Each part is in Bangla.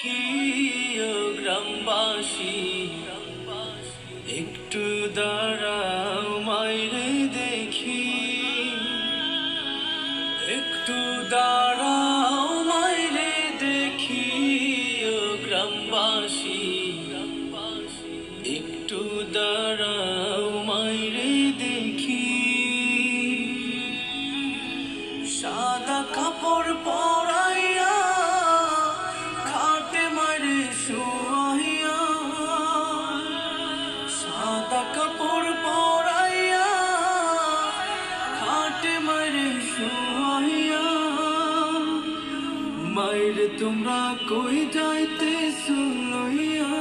দেখি ও গ্রামবাসী, একটু দাঁড়াও মাইরে দেখি, একটু দাঁড়াও মাইরে দেখি ও গ্রামবাসী, একটু দাঁড়াও মাইরে দেখি। সাদা কাপড় পরাইয়া খাটে মারে শুয়াইয়া, সাদা কাপড় পরাইয়া খাটে মারে শুয়াইয়া। মাইরে তোমরা কই যাইতেছো লইয়া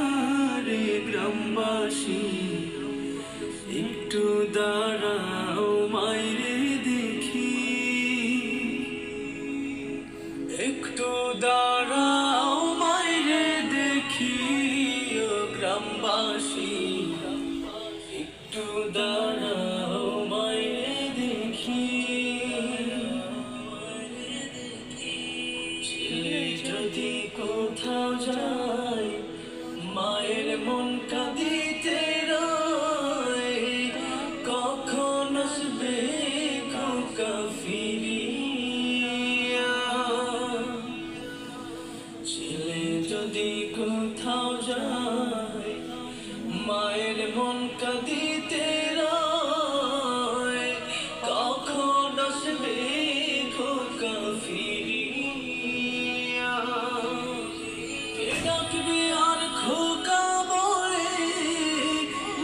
রে গ্রামবাসী, একটু দাঁড়াও মাইরে দেখি, একটু দাঁড়াও মাইরে দেখি ও গ্রামবাসী, একটু দাঁড়াও মাইরে দেখি। ছেলে যদি কোথাও যায় মায়ের মন কাঁদিতে রয়, কখন আসবে খোকা ফিরিয়া। ছেলে যদি কোথাও যায় মায়ের মন কাঁদিতে রয়, কখন আসবে খোকা ফিরিয়া। কে ডাকবে আর খোকা বলে,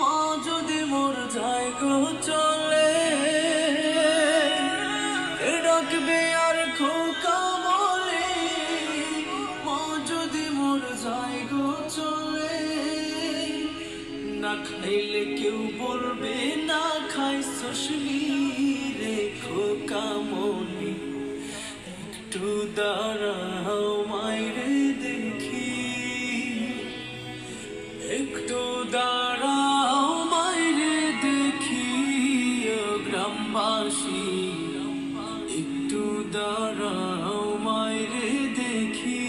মা যদি মোর যায় গো চলে। কে ডাকবে আর খোকা বলে, মা যদি মোর যায় গো চলে। না খাইলে কেউ বলবে না খাইছস রে খোকা মনি, একটু দাঁড়াও মাইরে দেখি, একটু দাঁড়াও মাইরে দেখি ও গ্রামবাসী, একটু দাঁড়াও মাইরে দেখি।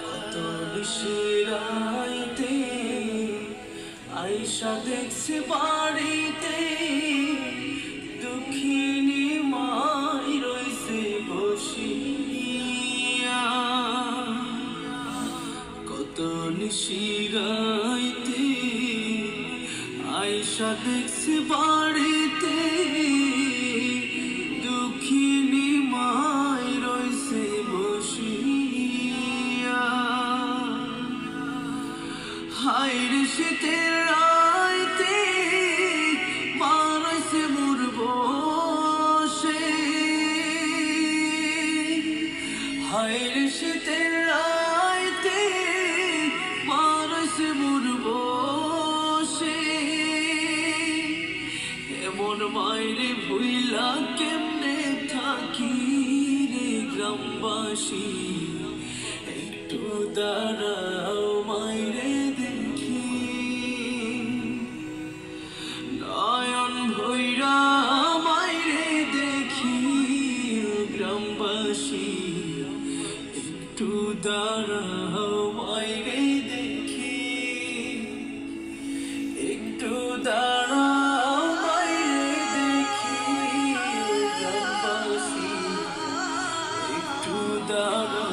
কত নিশিরাইতে আইসা দেখছি বাড়িতে, দুঃখিনী মাই রইছে বসিয়া। কত নিশিরাইতে আইসা দেখছি বাড়িতে, দুঃখিনী মাই রইছে বসিয়া। হায়রে শীতের রাইতে মা রইছে মোর বসে, হায়রে শীতের রাইতে মা রইছে মোর বসে। এমন মায়েরে ভুইলা কেমনে থাকি রে গ্রামবাসী, একটু দাঁড়াও মাইরে দেখি। নয়ন ভৈরা মাইরে দেখি ও গ্রামবাসী, একটু দাঁড়াও মাইরে দেখি, একটু দাঁড়াও মাইরে দেখি ও গ্রামবাসী, একটু দাঁড়াও।